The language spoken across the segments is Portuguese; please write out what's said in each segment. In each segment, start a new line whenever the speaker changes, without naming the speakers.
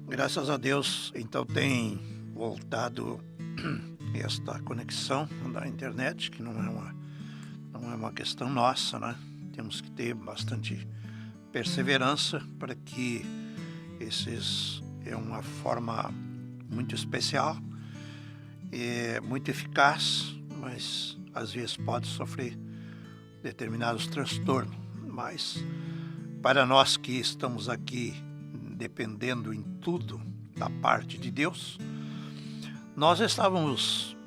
Graças a Deus, então tem voltado esta conexão da internet, que não é uma questão nossa, né? Temos que ter bastante perseverança para que esses é uma forma muito especial, é muito eficaz, mas às vezes pode sofrer determinados transtornos. Mas para nós que estamos aqui dependendo em tudo da parte de Deus, nós estávamos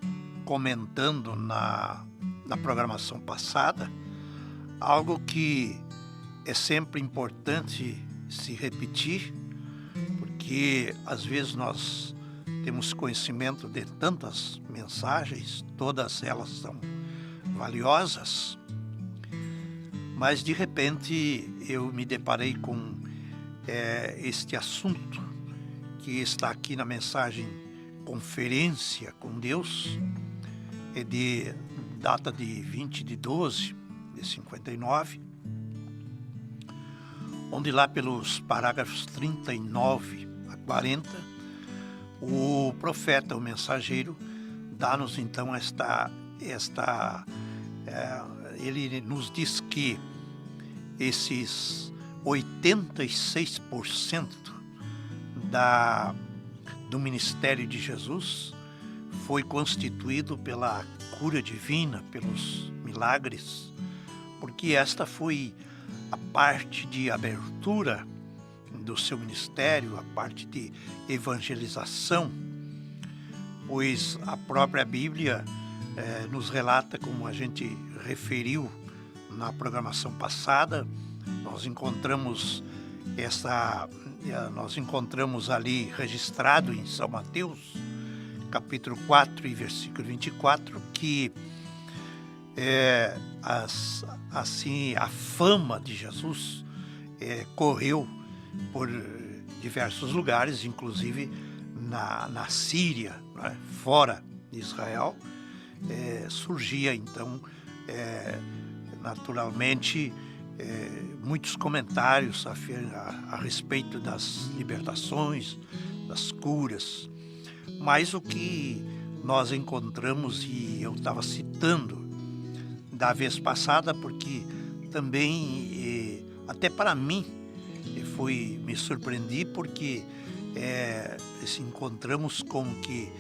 comentando na programação passada algo que é sempre importante se repetir, porque às vezes nós temos conhecimento de tantas mensagens, todas elas são valiosas, mas de repente eu me deparei com este assunto que está aqui na mensagem Conferência com Deus, é de data de 20/12 de 59, onde lá pelos parágrafos 39 a 40, o profeta, o mensageiro, dá-nos então ele nos diz que esses 86% do ministério de Jesus foi constituído pela cura divina, pelos milagres, porque esta foi a parte de abertura do seu ministério, a parte de evangelização, pois a própria Bíblia nos relata, como a gente referiu na programação passada, nós encontramos ali registrado em São Mateus, capítulo 4 e versículo 24, que assim a fama de Jesus correu por diversos lugares, inclusive na Síria, né, fora de Israel. Surgia então naturalmente muitos comentários a respeito das libertações, das curas, mas o que nós encontramos, e eu estava citando da vez passada, porque também até para mim me surpreendi, porque encontramos com que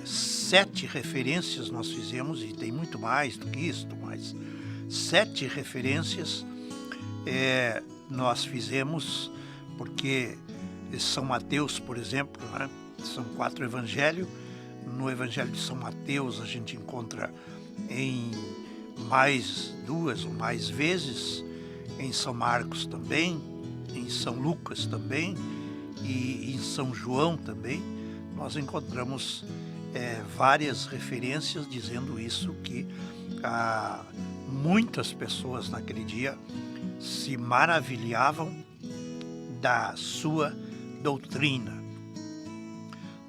7 referências nós fizemos, e tem muito mais do que isto, mas 7 referências nós fizemos, porque São Mateus, por exemplo, né, são 4 evangelhos. No Evangelho de São Mateus a gente encontra em mais 2 ou mais vezes, em São Marcos também, em São Lucas também e em São João também. Nós encontramos várias referências dizendo isso, que muitas pessoas naquele dia se maravilhavam da sua doutrina.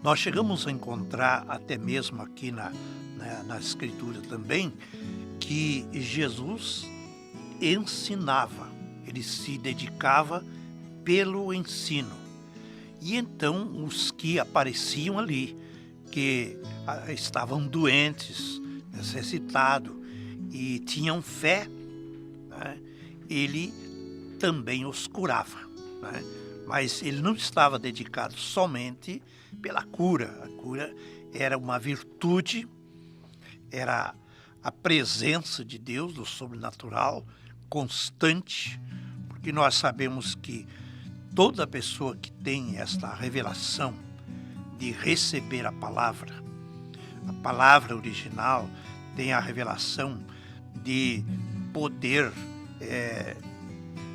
Nós chegamos a encontrar até mesmo aqui na Escritura também, que Jesus ensinava, ele se dedicava pelo ensino. E então os que apareciam ali, que estavam doentes, necessitados e tinham fé, né, ele também os curava, né? Mas ele não estava dedicado somente pela cura. A cura era uma virtude, era a presença de Deus, do sobrenatural, constante, porque nós sabemos que toda pessoa que tem esta revelação de receber a palavra original, tem a revelação de poder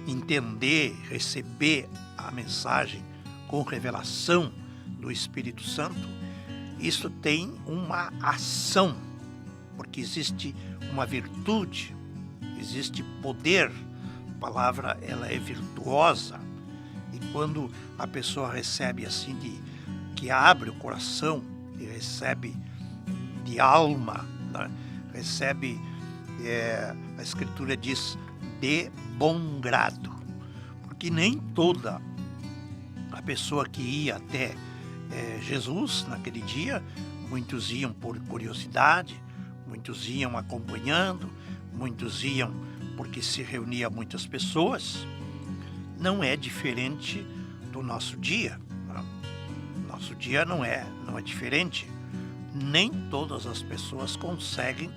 entender, receber a mensagem com revelação do Espírito Santo. Isso tem uma ação, porque existe uma virtude, existe poder. A palavra, ela é virtuosa, e quando a pessoa recebe assim, que abre o coração e recebe de alma, né? Recebe, a Escritura diz, de bom grado, porque nem toda a pessoa que ia até Jesus naquele dia, muitos iam por curiosidade, muitos iam acompanhando, muitos iam porque se reunia muitas pessoas. Não é diferente do nosso dia. Nosso dia não é diferente. Nem todas as pessoas conseguem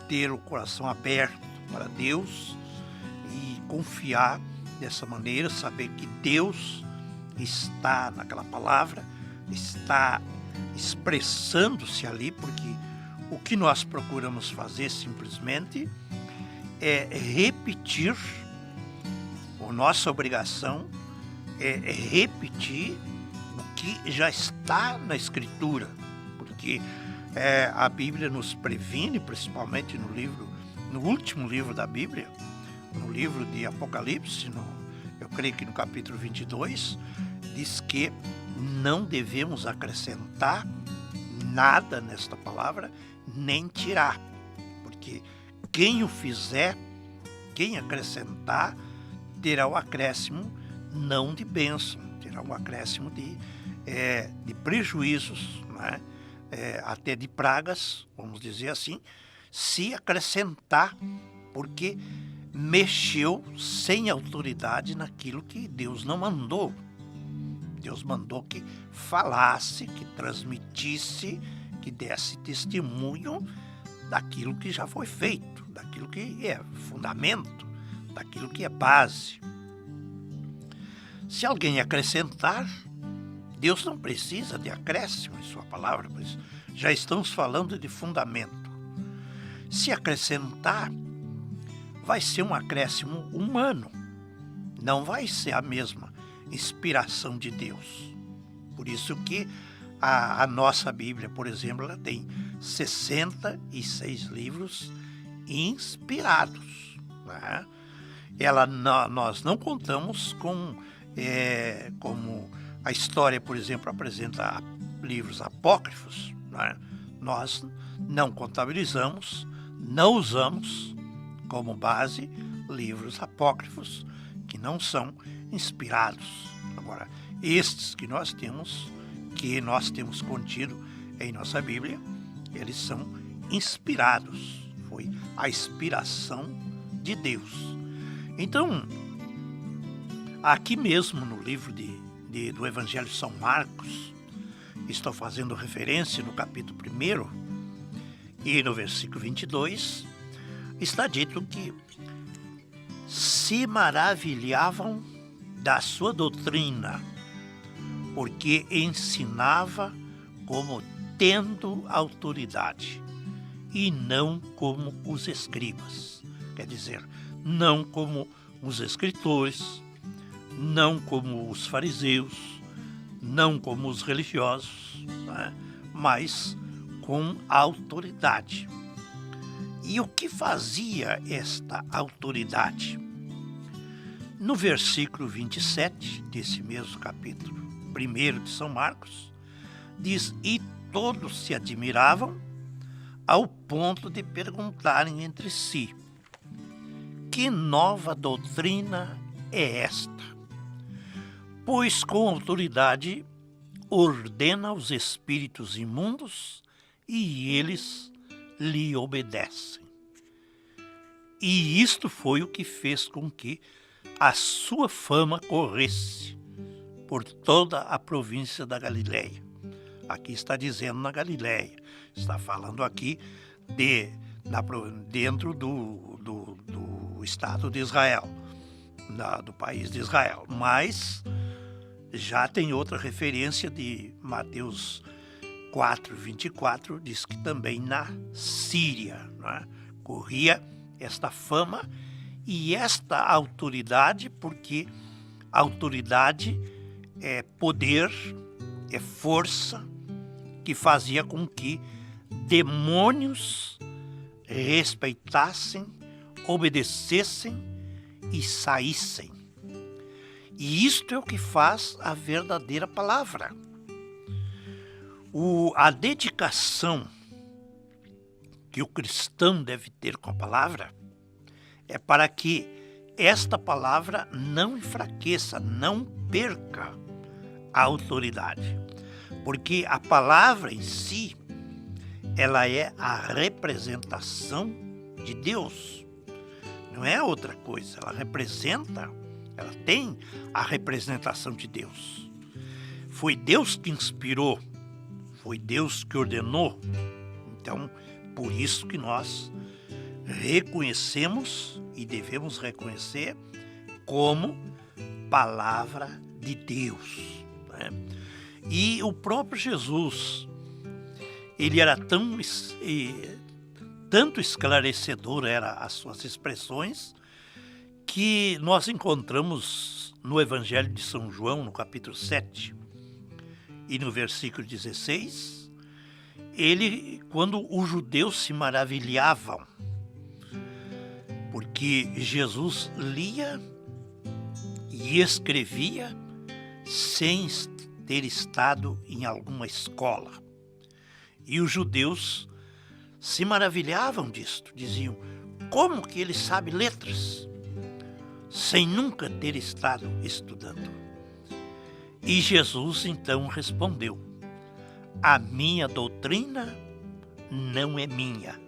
ter o coração aberto para Deus e confiar dessa maneira, saber que Deus está naquela palavra, está expressando-se ali, porque o que nós procuramos fazer simplesmente é repetir, a nossa obrigação é repetir o que já está na Escritura, porque a Bíblia nos previne, principalmente no último livro da Bíblia, no livro de Apocalipse, eu creio que no capítulo 22, diz que não devemos acrescentar nada nesta palavra, nem tirar, porque quem o fizer, quem acrescentar, terá o acréscimo não de bênção, terá um acréscimo de prejuízos, né? Até de pragas, vamos dizer assim, se acrescentar, porque mexeu sem autoridade naquilo que Deus não mandou. Deus mandou que falasse, que transmitisse, que desse testemunho daquilo que já foi feito, daquilo que é fundamento, daquilo que é base. Se alguém acrescentar, Deus não precisa de acréscimo em sua palavra, pois já estamos falando de fundamento. Se acrescentar, vai ser um acréscimo humano, não vai ser a mesma inspiração de Deus. Por isso que a nossa Bíblia, por exemplo, ela tem 66 livros inspirados, né? Nós não contamos com, como a história, por exemplo, apresenta livros apócrifos, né? Nós não contabilizamos, não usamos como base livros apócrifos que não são inspirados. Agora, estes que nós temos contido em nossa Bíblia, eles são inspirados. Foi a inspiração de Deus. Então, aqui mesmo no livro do Evangelho de São Marcos, estou fazendo referência no capítulo 1 e no versículo 22, está dito que se maravilhavam da sua doutrina, porque ensinava como tendo autoridade, e não como os escribas. Quer dizer, não como os escritores, não como os fariseus, não como os religiosos, né? Mas com autoridade. E o que fazia esta autoridade? No versículo 27 desse mesmo capítulo 1 de São Marcos, diz: e todos se admiravam ao ponto de perguntarem entre si: que nova doutrina é esta? Pois com autoridade ordena os espíritos imundos e eles lhe obedecem. E isto foi o que fez com que a sua fama corresse por toda a província da Galileia. Aqui está dizendo na Galileia, está falando aqui dentro do Estado de Israel, do país de Israel. Mas já tem outra referência de Mateus 4:24, diz que também na Síria, né, corria esta fama e esta autoridade, porque autoridade é poder, é força, que fazia com que demônios respeitassem, obedecessem e saíssem. E isto é o que faz a verdadeira palavra. A dedicação que o cristão deve ter com a palavra é para que esta palavra não enfraqueça, não perca a autoridade, porque a palavra em si, ela é a representação de Deus, não é outra coisa, ela representa, ela tem a representação de Deus. Foi Deus que inspirou, foi Deus que ordenou. Então, por isso que nós reconhecemos e devemos reconhecer como palavra de Deus, né? E o próprio Jesus, ele era tanto esclarecedor eram as suas expressões, que nós encontramos no Evangelho de São João, no capítulo 7, e no versículo 16, quando os judeus se maravilhavam, porque Jesus lia e escrevia sem ter estado em alguma escola. E os judeus se maravilhavam disto, diziam, como que ele sabe letras sem nunca ter estado estudando? E Jesus então respondeu, a minha doutrina não é minha,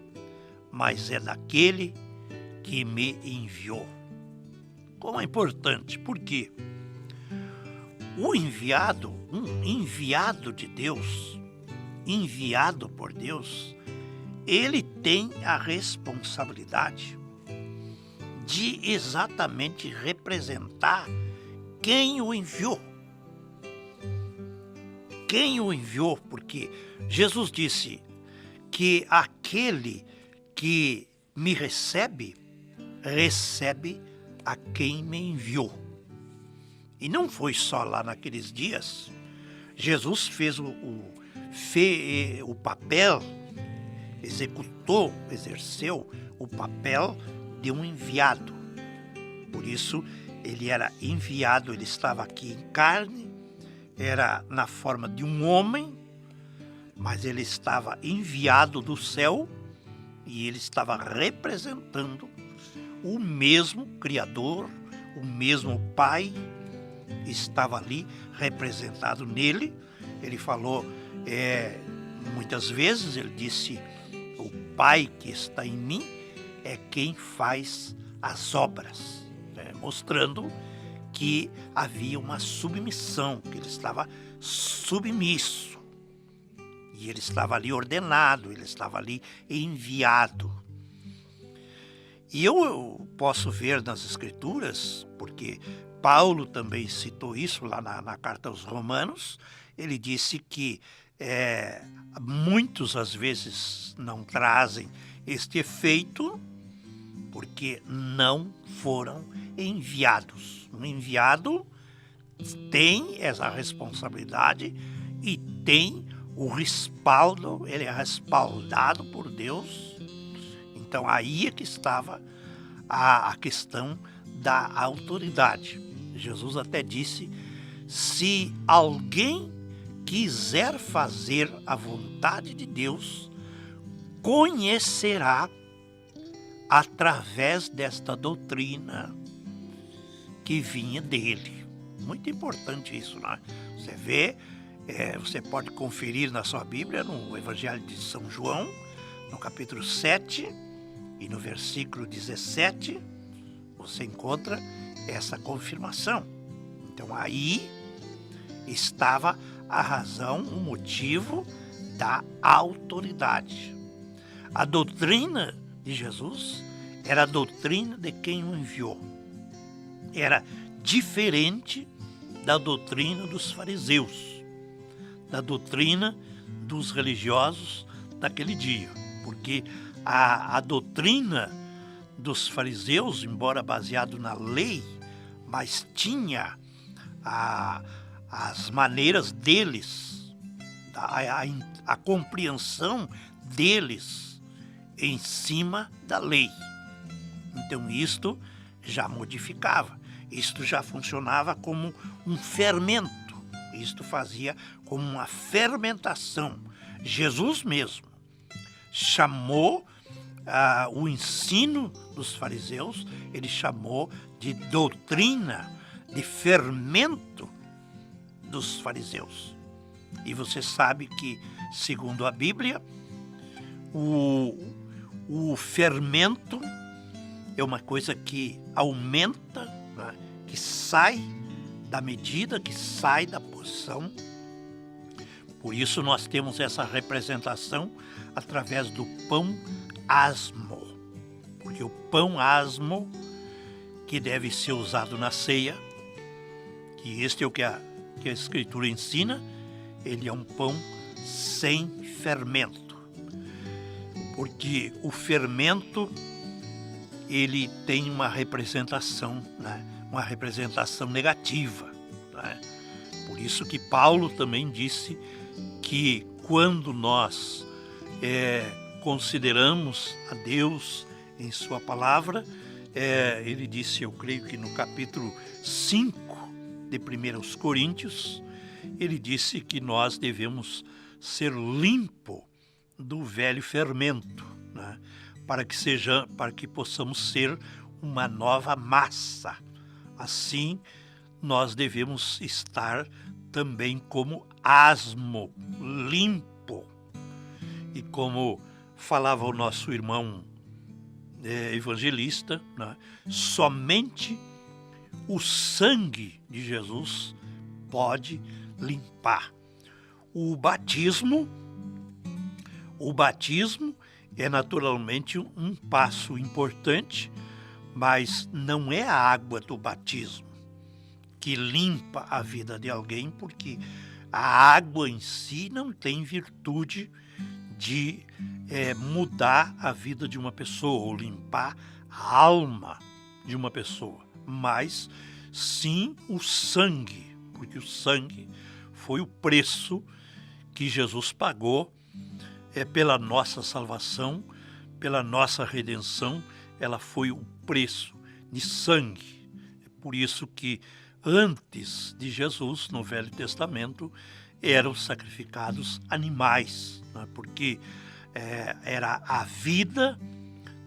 mas é daquele que me enviou. Como é importante, porque um enviado de Deus, enviado por Deus, ele tem a responsabilidade de exatamente representar quem o enviou. Quem o enviou, porque Jesus disse que aquele que me recebe, recebe a quem me enviou. E não foi só lá naqueles dias. Jesus fez o papel, exerceu o papel de um enviado. Por isso, ele era enviado, ele estava aqui em carne, era na forma de um homem, mas ele estava enviado do céu e ele estava representando o mesmo Criador, o mesmo Pai, estava ali representado nele. Ele falou, muitas vezes, ele disse, o Pai que está em mim é quem faz as obras, mostrando que havia uma submissão, que ele estava submisso. E ele estava ali ordenado, ele estava ali enviado. E eu posso ver nas Escrituras, porque Paulo também citou isso lá na carta aos Romanos, ele disse que muitos às vezes não trazem este efeito porque não foram enviados. Um enviado tem essa responsabilidade e tem o respaldo, ele é respaldado por Deus. Então aí é que estava a questão da autoridade. Jesus até disse, se alguém quiser fazer a vontade de Deus, conhecerá através desta doutrina que vinha dele. Muito importante isso, né? Você vê, você pode conferir na sua Bíblia, no Evangelho de São João, no capítulo 7 e no versículo 17, você encontra essa confirmação. Então aí estava a razão, o motivo da autoridade. A doutrina de Jesus era a doutrina de quem o enviou. Era diferente da doutrina dos fariseus, da doutrina dos religiosos daquele dia, porque a doutrina dos fariseus, embora baseado na lei, mas tinha as maneiras deles, a compreensão deles em cima da lei. Então isto já modificava, isto já funcionava como um fermento, isto fazia como uma fermentação. Jesus mesmo chamou o ensino dos fariseus, ele chamou de doutrina, de fermento dos fariseus. E você sabe que, segundo a Bíblia, o fermento é uma coisa que aumenta, né, que sai da medida, que sai da posição. Por isso nós temos essa representação através do pão asmo. Porque o pão asmo, que deve ser usado na ceia, que este é o que a Escritura ensina, ele é um pão sem fermento. Porque o fermento, ele tem uma representação, né? Uma representação negativa, né? Por isso que Paulo também disse que quando nós consideramos a Deus em sua palavra, ele disse, eu creio que no capítulo 5 de 1 Coríntios, ele disse que nós devemos ser limpo do velho fermento, né? para que possamos ser uma nova massa. Assim, nós devemos estar também como asmo, limpo. E como falava o nosso irmão evangelista, né? Somente o sangue de Jesus pode limpar. O batismo é naturalmente um passo importante, mas não é a água do batismo que limpa a vida de alguém, porque a água em si não tem virtude de mudar a vida de uma pessoa ou limpar a alma de uma pessoa, mas sim o sangue, porque o sangue foi o preço que Jesus pagou pela nossa salvação, pela nossa redenção. Ela foi o preço de sangue. É por isso que antes de Jesus, no Velho Testamento, eram sacrificados animais, né? Porque era a vida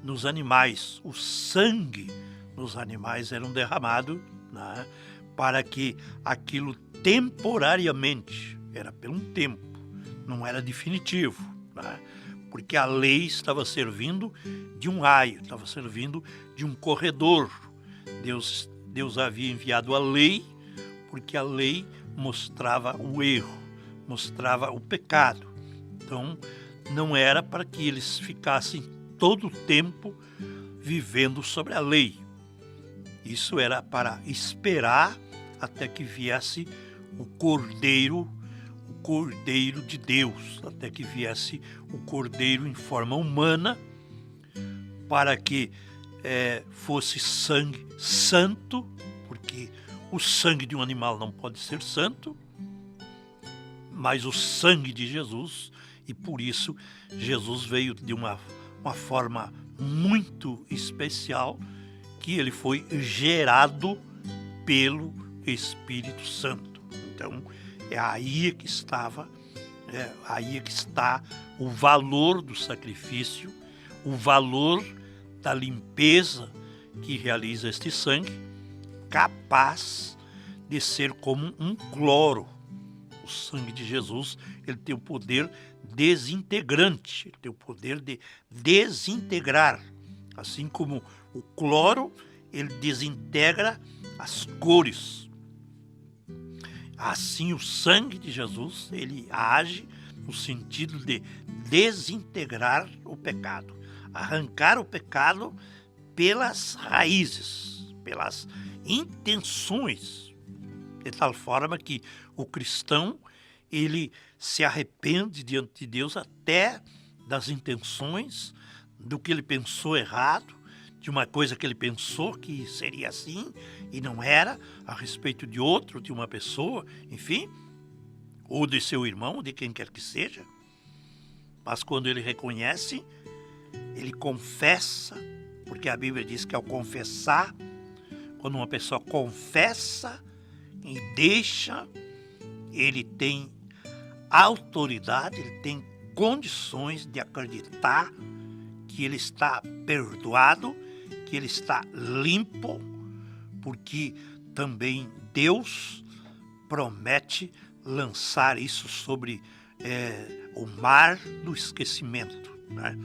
nos animais, o sangue nos animais eram derramado, né? Para que aquilo temporariamente, era por um tempo, não era definitivo, né? Porque a lei estava servindo de um aio, estava servindo de um corredor. Deus havia enviado a lei, porque a lei mostrava o erro, mostrava o pecado. Então, não era para que eles ficassem todo o tempo vivendo sobre a lei. Isso era para esperar até que viesse o Cordeiro de Deus, até que viesse o Cordeiro em forma humana, para que fosse sangue santo, porque o sangue de um animal não pode ser santo, mas o sangue de Jesus, e por isso Jesus veio de uma forma muito especial, que ele foi gerado pelo Espírito Santo. Então, é aí que está o valor do sacrifício, o valor da limpeza que realiza este sangue, capaz de ser como um cloro. O sangue de Jesus, ele tem o poder desintegrante, ele tem o poder de desintegrar, assim como o cloro, ele desintegra as cores. Assim, o sangue de Jesus, ele age no sentido de desintegrar o pecado, arrancar o pecado pelas raízes, pelas intenções, de tal forma que o cristão, ele se arrepende diante de Deus até das intenções, do que ele pensou errado, de uma coisa que ele pensou que seria assim e não era, a respeito de outro, de uma pessoa, enfim, ou de seu irmão, de quem quer que seja. Mas quando ele reconhece, ele confessa, porque a Bíblia diz que ao confessar, quando uma pessoa confessa e deixa, ele tem autoridade, ele tem condições de acreditar que ele está perdoado, que ele está limpo, porque também Deus promete lançar isso sobre o mar do esquecimento, né?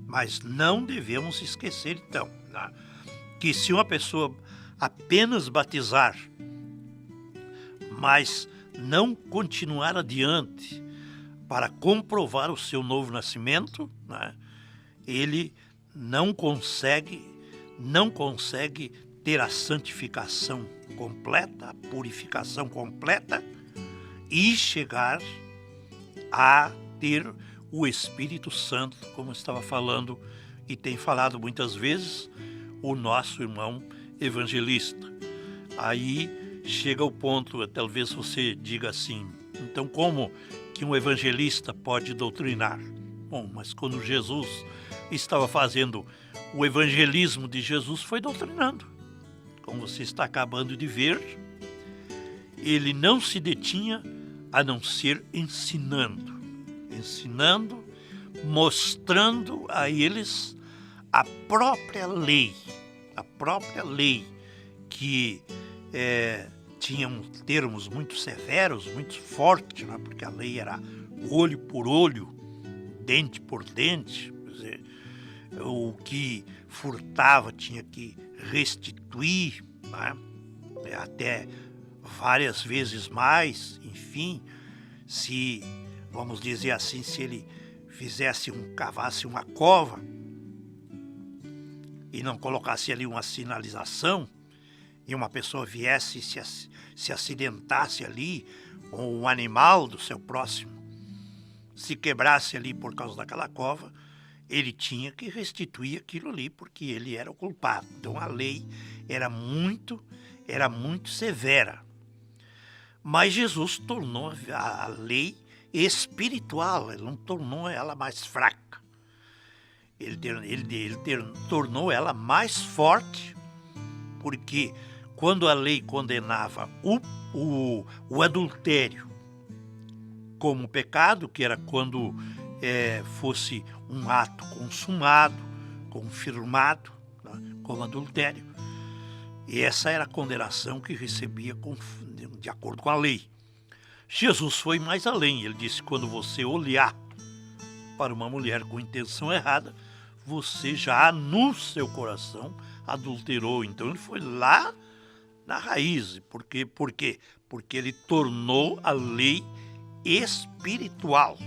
Mas não devemos esquecer, então, né, que se uma pessoa apenas batizar, mas não continuar adiante para comprovar o seu novo nascimento, né, ele não consegue ter a santificação completa, a purificação completa e chegar a ter o Espírito Santo, como estava falando e tem falado muitas vezes o nosso irmão evangelista. Aí chega o ponto, talvez você diga assim, então como que um evangelista pode doutrinar? Bom, mas quando Jesus estava fazendo o evangelismo de Jesus, foi doutrinando. Como você está acabando de ver, ele não se detinha a não ser ensinando, mostrando a eles a própria lei que tinha termos muito severos, muito fortes, né? Porque a lei era olho por olho, dente por dente, quer dizer, o que furtava tinha que restituir, né? Até várias vezes mais, enfim, se, vamos dizer assim, se ele cavasse uma cova e não colocasse ali uma sinalização, e uma pessoa viesse e se acidentasse ali, ou um animal do seu próximo se quebrasse ali por causa daquela cova, ele tinha que restituir aquilo ali, porque ele era o culpado. Então a lei era muito severa. Mas Jesus tornou a lei espiritual, ele não tornou ela mais fraca. Ele tornou ela mais forte, porque quando a lei condenava o adultério como pecado, que era quando fosse um ato consumado, confirmado, né, como adultério, e essa era a condenação que recebia de acordo com a lei. Jesus foi mais além, ele disse, quando você olhar para uma mulher com intenção errada, você já no seu coração adulterou. Então ele foi lá na raiz. Por quê? Porque ele tornou a lei espiritual.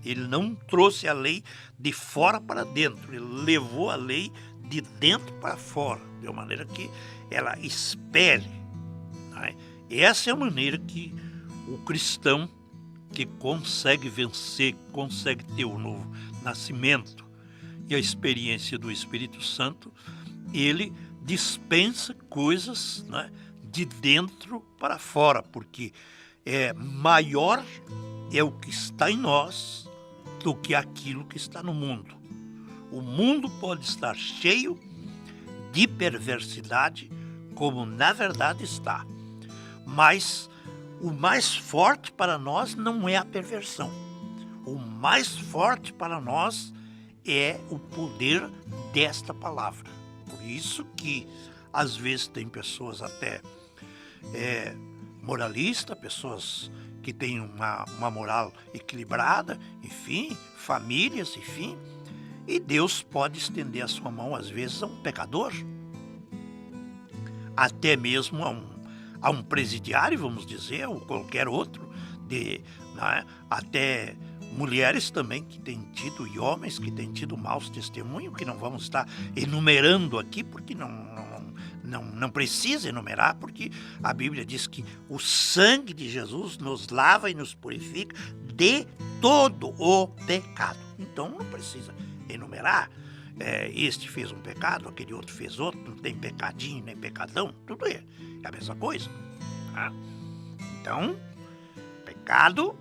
Ele não trouxe a lei de fora para dentro, ele levou a lei de dentro para fora, de uma maneira que ela espere, né? Essa é a maneira que o cristão que consegue vencer, consegue ter o novo nascimento e a experiência do Espírito Santo, ele dispensa coisas, né, de dentro para fora, porque maior é o que está em nós do que aquilo que está no mundo. O mundo pode estar cheio de perversidade, como na verdade está, mas o mais forte para nós não é a perversão. O mais forte para nós é o poder desta palavra. Por isso que, às vezes, tem pessoas até moralistas, pessoas que têm uma moral equilibrada, enfim, famílias, enfim, e Deus pode estender a sua mão, às vezes, a um pecador, até mesmo a um presidiário, vamos dizer, ou qualquer outro, né, até mulheres também que têm tido, e homens que têm tido maus testemunhos, que não vamos estar enumerando aqui, porque não precisa enumerar, porque a Bíblia diz que o sangue de Jesus nos lava e nos purifica de todo o pecado. Então não precisa enumerar. Este fez um pecado, aquele outro fez outro, não tem pecadinho nem pecadão, tudo é a mesma coisa. Tá? Então, pecado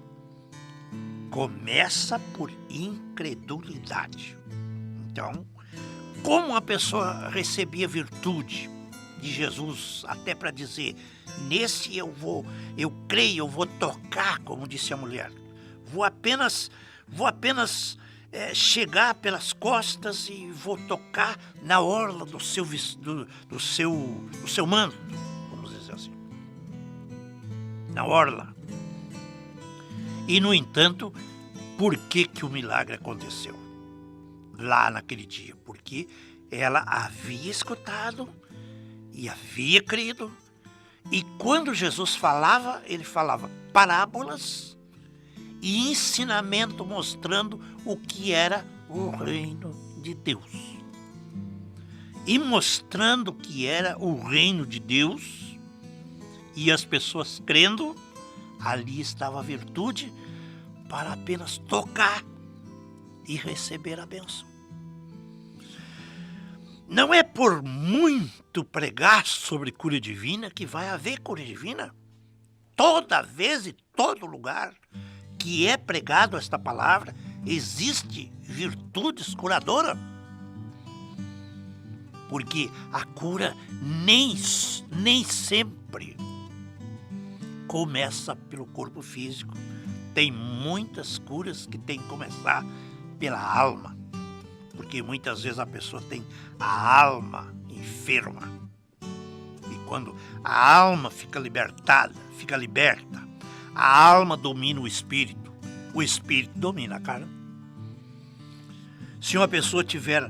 começa por incredulidade. Então, como a pessoa recebia virtude de Jesus, até para dizer, nesse eu creio, eu vou tocar, como disse a mulher, vou apenas chegar pelas costas e vou tocar na orla do seu manto. na orla. E, no entanto, por que o milagre aconteceu lá naquele dia? Porque ela havia escutado e havia crido. E quando Jesus falava, ele falava parábolas e ensinamento mostrando o que era o reino de Deus. E mostrando o que era o reino de Deus, e as pessoas crendo, ali estava a virtude para apenas tocar e receber a bênção. Não é por muito pregar sobre cura divina que vai haver cura divina. Toda vez e todo lugar que é pregado esta palavra, existe virtudes curadoras. Porque a cura nem sempre começa pelo corpo físico. Tem muitas curas que tem que começar pela alma. Porque muitas vezes a pessoa tem a alma enferma. E quando a alma fica liberta, a alma domina o espírito domina a carne. Se uma pessoa tiver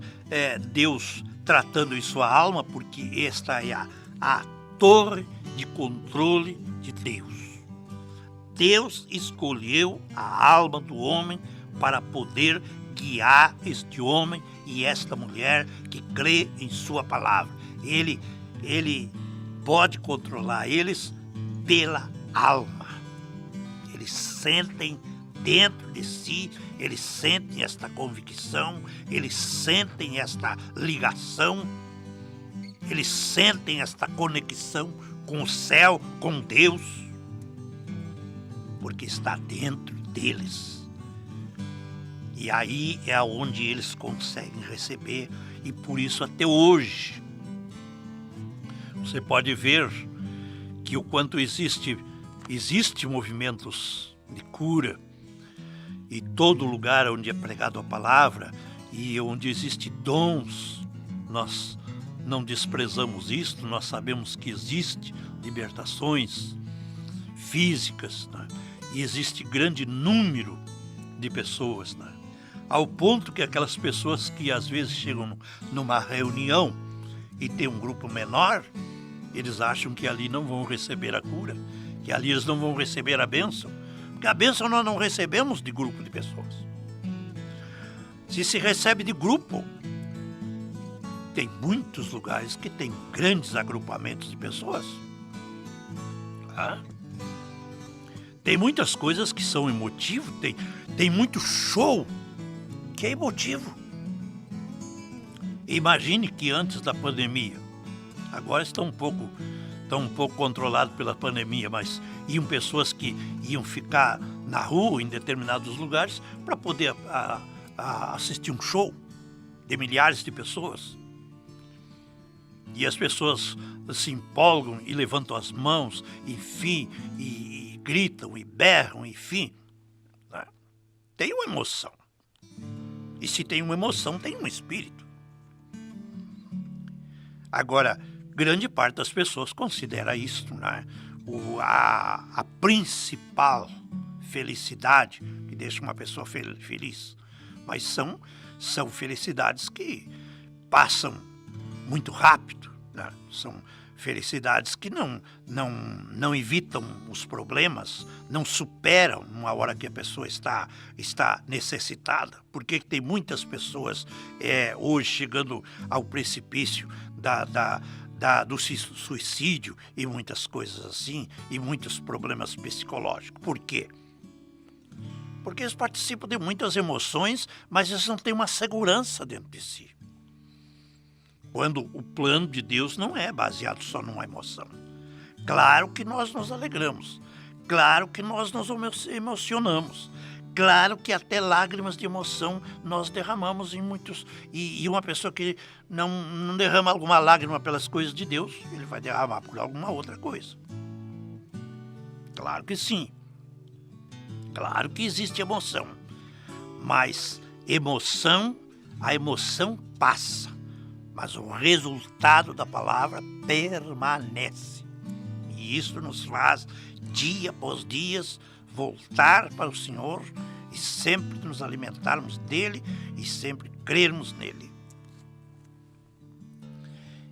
Deus tratando em sua alma, porque esta é a torre de controle de Deus. Deus escolheu a alma do homem para poder guiar este homem e esta mulher que crê em sua palavra. Ele pode controlar eles pela alma. Eles sentem dentro de si, eles sentem esta convicção, eles sentem esta ligação, eles sentem esta conexão com o céu, com Deus, porque está dentro deles. E aí é onde eles conseguem receber, e por isso até hoje você pode ver que o quanto existe movimentos de cura, e todo lugar onde é pregado a palavra e onde existe dons, nós não desprezamos isto, nós sabemos que existe libertações físicas, né? E existe grande número de pessoas, né? Ao ponto que aquelas pessoas que às vezes chegam numa reunião e tem um grupo menor, eles acham que ali não vão receber a cura, que ali eles não vão receber a bênção. Porque a bênção nós não recebemos de grupo de pessoas. Se recebe de grupo, tem muitos lugares que tem grandes agrupamentos de pessoas. Tem muitas coisas que são emotivas, tem muito show que é emotivo. Imagine que antes da pandemia, agora está um pouco controlado pela pandemia, mas iam pessoas que iam ficar na rua, em determinados lugares, para poder assistir um show de milhares de pessoas. E as pessoas se empolgam e levantam as mãos, enfim, e gritam, e berram, enfim. Né? Tem uma emoção. E se tem uma emoção, tem um espírito. Agora, grande parte das pessoas considera isto, né, a principal felicidade que deixa uma pessoa feliz. Mas são felicidades que passam muito rápido, né? São felicidades que não evitam os problemas, não superam uma hora que a pessoa está necessitada. Porque tem muitas pessoas hoje chegando ao precipício do suicídio e muitas coisas assim, e muitos problemas psicológicos. Por quê? Porque eles participam de muitas emoções, mas eles não têm uma segurança dentro de si. Quando o plano de Deus não é baseado só numa emoção. Claro que nós nos alegramos, claro que nós nos emocionamos, claro que até lágrimas de emoção nós derramamos em muitos. E uma pessoa que não derrama alguma lágrima pelas coisas de Deus, ele vai derramar por alguma outra coisa. Claro que sim. Claro que existe emoção. Mas a emoção passa. Mas o resultado da palavra permanece. E isso nos faz, dia após dia, voltar para o Senhor e sempre nos alimentarmos dele e sempre crermos nele.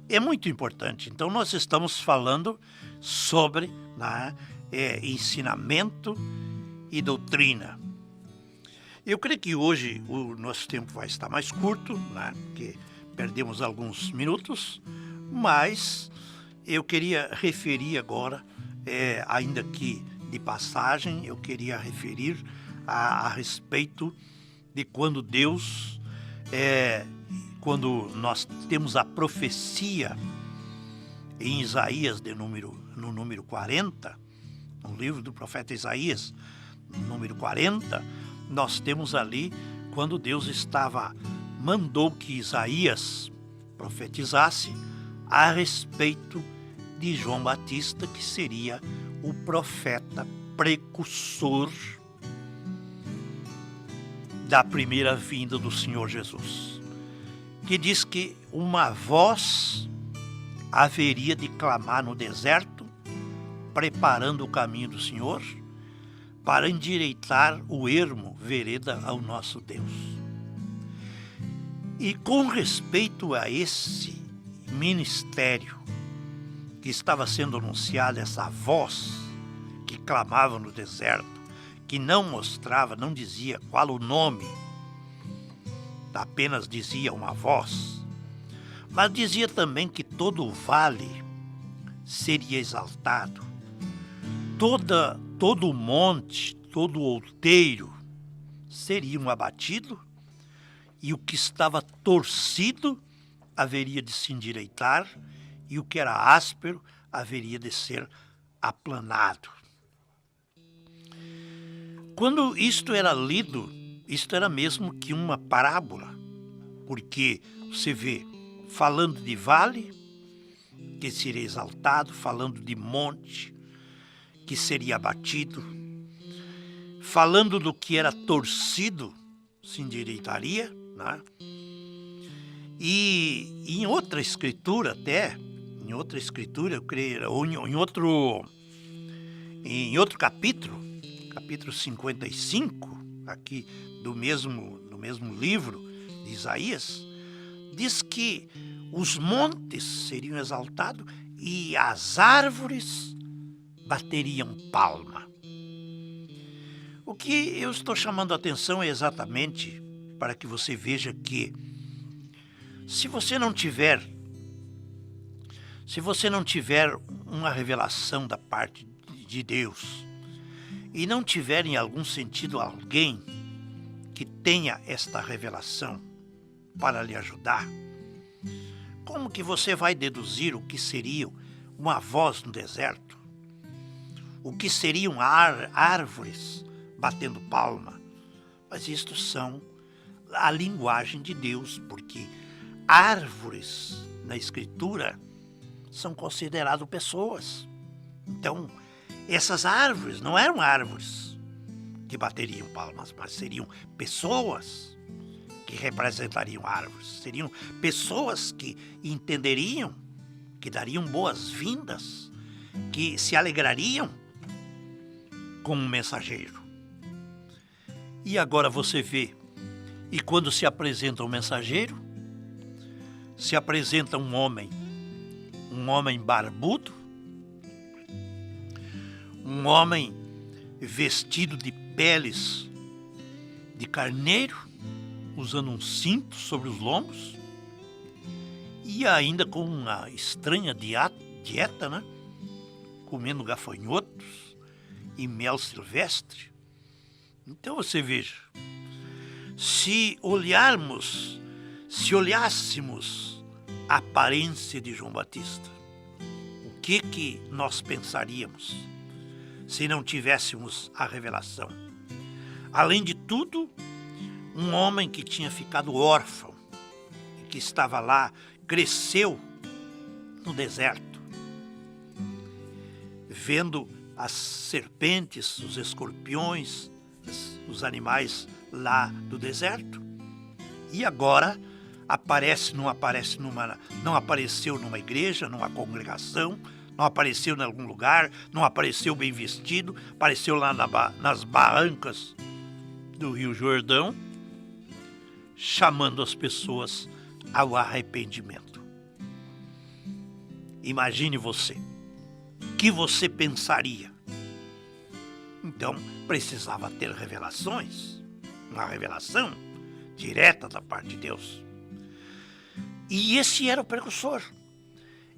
É muito importante. Então, nós estamos falando sobre ensinamento e doutrina. Eu creio que hoje o nosso tempo vai estar mais curto, porque perdemos alguns minutos, mas eu queria referir agora, ainda que de passagem, eu queria referir a respeito de quando Deus, quando nós temos a profecia em Isaías no número 40, no livro do profeta Isaías, no número 40, nós temos ali quando Deus mandou que Isaías profetizasse a respeito de João Batista, que seria o profeta precursor da primeira vinda do Senhor Jesus, que diz que uma voz haveria de clamar no deserto, preparando o caminho do Senhor, para endireitar o ermo, vereda ao nosso Deus. E com respeito a esse ministério que estava sendo anunciado, essa voz que clamava no deserto, que não mostrava, não dizia qual o nome, apenas dizia uma voz, mas dizia também que todo o vale seria exaltado, todo o monte, todo o outeiro seriam abatido, e o que estava torcido haveria de se endireitar, e o que era áspero haveria de ser aplanado. Quando isto era lido, isto era mesmo que uma parábola, porque você vê, falando de vale, que seria exaltado, falando de monte, que seria abatido, falando do que era torcido, se endireitaria, né? E em outra escritura eu creio, ou em outro capítulo 55, aqui do mesmo livro de Isaías, diz que os montes seriam exaltados e as árvores bateriam palma. O que eu estou chamando a atenção é exatamente para que você veja que se você não tiver uma revelação da parte de Deus e não tiver em algum sentido alguém que tenha esta revelação para lhe ajudar, como que você vai deduzir o que seria uma voz no deserto? O que seriam árvores batendo palma? Mas isto são a linguagem de Deus, porque árvores na Escritura são consideradas pessoas. Então, essas árvores não eram árvores que bateriam palmas, mas seriam pessoas que representariam árvores. Seriam pessoas que entenderiam, que dariam boas-vindas, que se alegrariam com um mensageiro. E agora você vê, e quando se apresenta um mensageiro, se apresenta um homem barbudo, um homem vestido de peles de carneiro, usando um cinto sobre os lombos, e ainda com uma estranha dieta, né? Comendo gafanhotos e mel silvestre. Então você veja, se olhássemos a aparência de João Batista, o que nós pensaríamos se não tivéssemos a revelação? Além de tudo, um homem que tinha ficado órfão, que estava lá, cresceu no deserto, vendo as serpentes, os escorpiões, os animais lá do deserto, e agora não apareceu numa igreja, numa congregação, não não apareceu em algum lugar, não apareceu bem vestido, apareceu lá nas barrancas do Rio Jordão, chamando as pessoas ao arrependimento. Imagine você, o que você pensaria? Então, precisava ter revelações, uma revelação direta da parte de Deus. E esse era o precursor.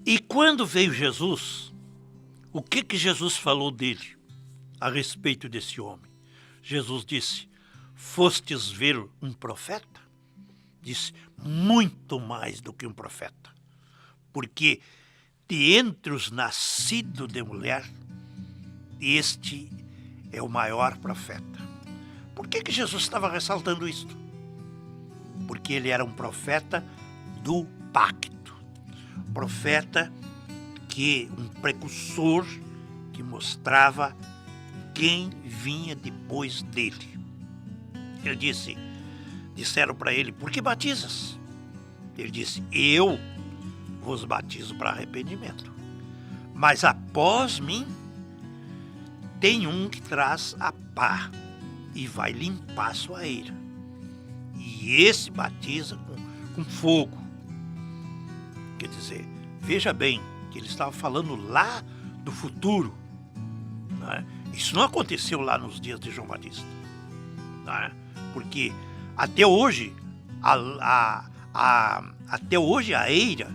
E quando veio Jesus, o que Jesus falou dele a respeito desse homem? Jesus disse: fostes ver um profeta? Disse: muito mais do que um profeta. Porque de entre os nascidos de mulher, este é o maior profeta. Por que Jesus estava ressaltando isto? Porque ele era um profeta do pacto. Profeta um precursor que mostrava quem vinha depois dele. Ele disse, disseram para ele: por que batizas? Ele disse: eu vos batizo para arrependimento. Mas após mim, tem um que traz a pá e vai limpar a sua eira. E esse batiza com fogo. Quer dizer, veja bem, que ele estava falando lá do futuro. Né? Isso não aconteceu lá nos dias de João Batista. Né? Porque até hoje, até hoje a eira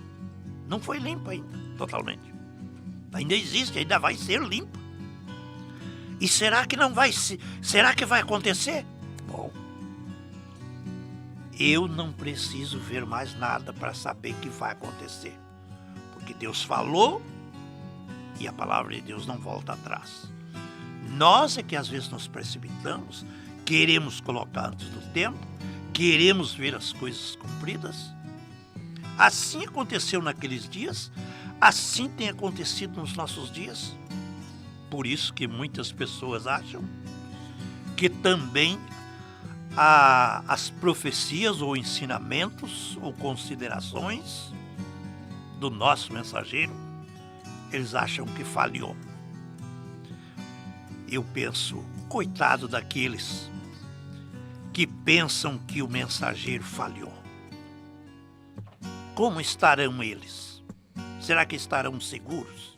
não foi limpa ainda, totalmente. Ainda existe, ainda vai ser limpa. E será que não vai ser? Será que vai acontecer? Bom, eu não preciso ver mais nada para saber que vai acontecer. Porque Deus falou e a palavra de Deus não volta atrás. Nós é que às vezes nos precipitamos, queremos colocar antes do tempo, queremos ver as coisas cumpridas. Assim aconteceu naqueles dias, assim tem acontecido nos nossos dias. Por isso que muitas pessoas acham que também as profecias ou ensinamentos ou considerações do nosso mensageiro, eles acham que falhou. Eu penso, coitado daqueles que pensam que o mensageiro falhou. Como estarão eles? Será que estarão seguros?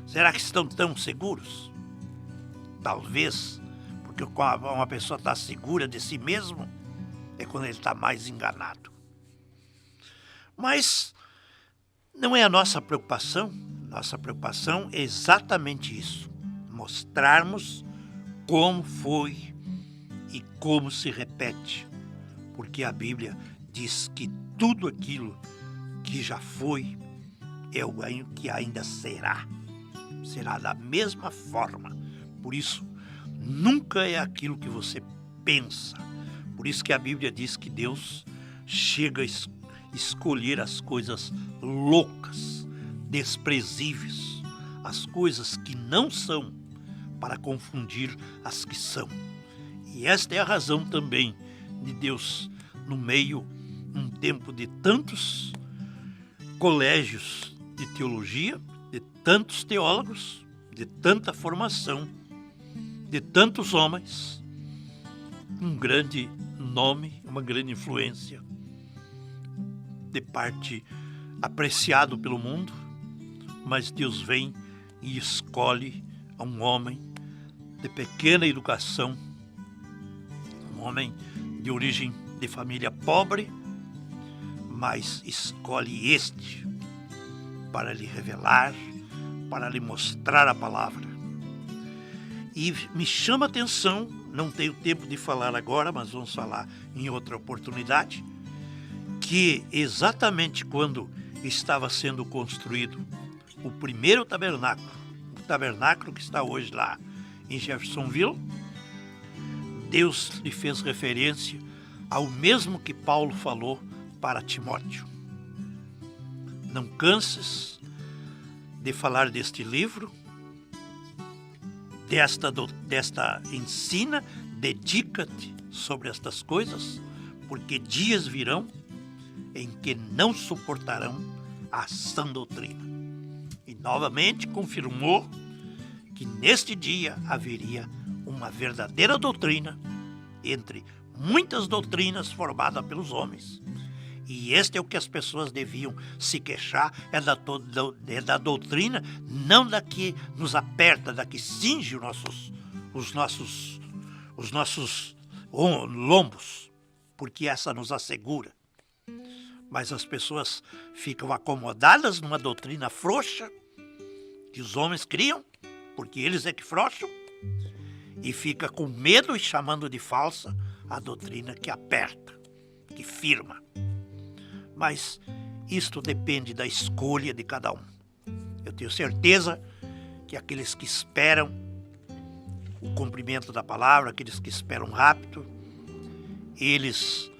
Será que estão tão seguros? Talvez, porque quando uma pessoa está segura de si mesmo, é quando ele está mais enganado. Mas não é a nossa preocupação. Nossa preocupação é exatamente isso. Mostrarmos como foi e como se repete. Porque a Bíblia diz que tudo aquilo que já foi é o que ainda será. Será da mesma forma. Por isso, nunca é aquilo que você pensa. Por isso que a Bíblia diz que Deus chega a escolher as coisas loucas, desprezíveis, as coisas que não são, para confundir as que são. E esta é a razão também de Deus, no meio, um tempo de tantos colégios de teologia, de tantos teólogos, de tanta formação, de tantos homens, um grande nome, uma grande influência, de parte apreciado pelo mundo, mas Deus vem e escolhe um homem de pequena educação, um homem de origem de família pobre, mas escolhe este para lhe revelar, para lhe mostrar a palavra. E me chama a atenção, não tenho tempo de falar agora, mas vamos falar em outra oportunidade, que exatamente quando estava sendo construído o primeiro tabernáculo, o tabernáculo que está hoje lá em Jeffersonville, Deus lhe fez referência ao mesmo que Paulo falou para Timóteo. Não canses de falar deste livro, desta ensina, dedica-te sobre estas coisas, porque dias virão em que não suportarão a sã doutrina. E novamente confirmou que neste dia haveria uma verdadeira doutrina entre muitas doutrinas formadas pelos homens. E este é o que as pessoas deviam se queixar, é da doutrina, não da que nos aperta, da que cinge os nossos lombos, porque essa nos assegura. Mas as pessoas ficam acomodadas numa doutrina frouxa, que os homens criam, porque eles é que frouxam, e fica com medo e chamando de falsa a doutrina que aperta, que firma. Mas isto depende da escolha de cada um. Eu tenho certeza que aqueles que esperam o cumprimento da palavra, aqueles que esperam rápido, eles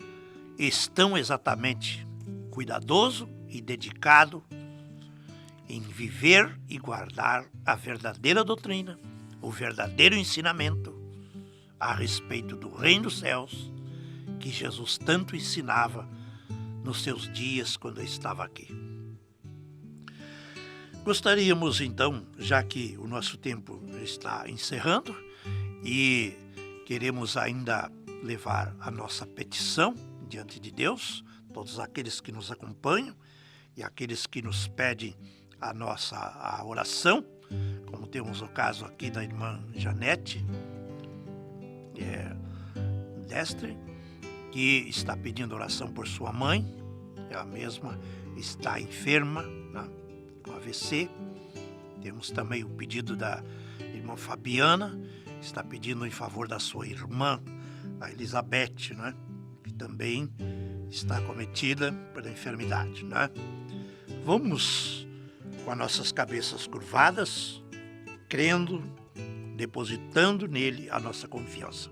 estão exatamente cuidadoso e dedicado em viver e guardar a verdadeira doutrina, o verdadeiro ensinamento a respeito do reino dos céus que Jesus tanto ensinava nos seus dias quando estava aqui. Gostaríamos então, já que o nosso tempo está encerrando e queremos ainda levar a nossa petição diante de Deus, todos aqueles que nos acompanham e aqueles que nos pedem a oração, como temos o caso aqui da irmã Janete Destre, que está pedindo oração por sua mãe. Ela mesma está enferma, né, com AVC. Temos também o pedido da irmã Fabiana, que está pedindo em favor da sua irmã, a Elizabeth, né, que também está acometida pela enfermidade, né? Vamos com as nossas cabeças curvadas, crendo, depositando nele a nossa confiança.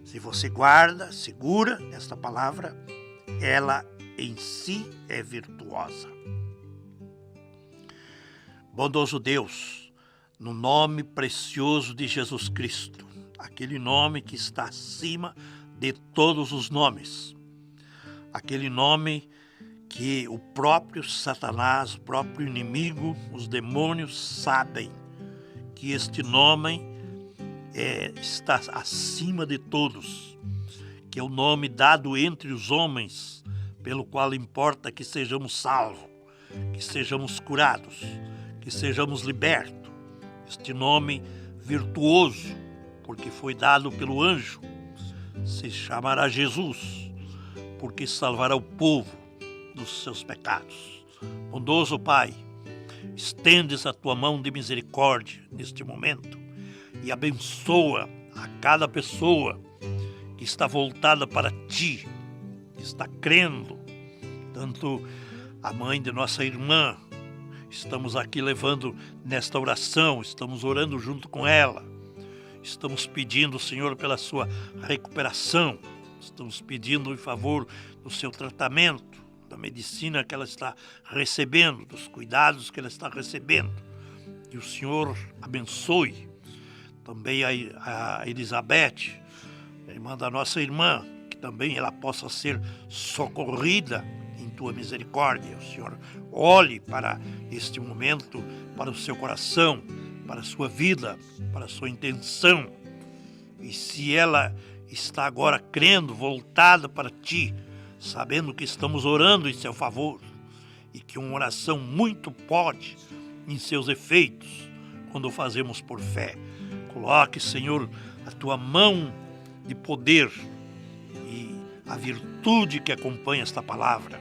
Se você guarda, segura esta palavra, ela em si é virtuosa. Bondoso Deus, no nome precioso de Jesus Cristo, aquele nome que está acima de todos os nomes, aquele nome que o próprio Satanás, o próprio inimigo, os demônios sabem que este nome está acima de todos, que é o nome dado entre os homens, pelo qual importa que sejamos salvos, que sejamos curados, que sejamos libertos. Este nome virtuoso, porque foi dado pelo anjo, se chamará Jesus, porque salvará o povo dos seus pecados. Bondoso Pai, estendes a tua mão de misericórdia neste momento e abençoa a cada pessoa que está voltada para ti, que está crendo, tanto a mãe de nossa irmã. Estamos aqui levando nesta oração, estamos orando junto com ela, estamos pedindo, Senhor, pela sua recuperação, estamos pedindo em favor do seu tratamento, da medicina que ela está recebendo, dos cuidados que ela está recebendo. Que o Senhor abençoe também a Elizabeth, a irmã da nossa irmã, que também ela possa ser socorrida em tua misericórdia. O Senhor olhe para este momento, para o seu coração, para a sua vida, para a sua intenção. E se ela está agora crendo, voltada para ti, sabendo que estamos orando em seu favor e que uma oração muito pode em seus efeitos quando fazemos por fé. Coloque, Senhor, a tua mão de poder e a virtude que acompanha esta palavra.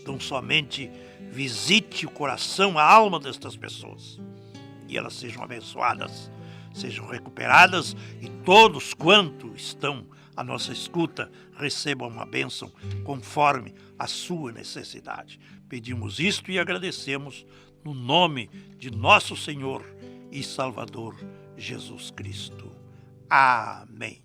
Então somente visite o coração, a alma destas pessoas e elas sejam abençoadas, sejam recuperadas e todos quanto estão à nossa escuta recebam uma bênção conforme a sua necessidade. Pedimos isto e agradecemos no nome de nosso Senhor e Salvador Jesus Cristo. Amém.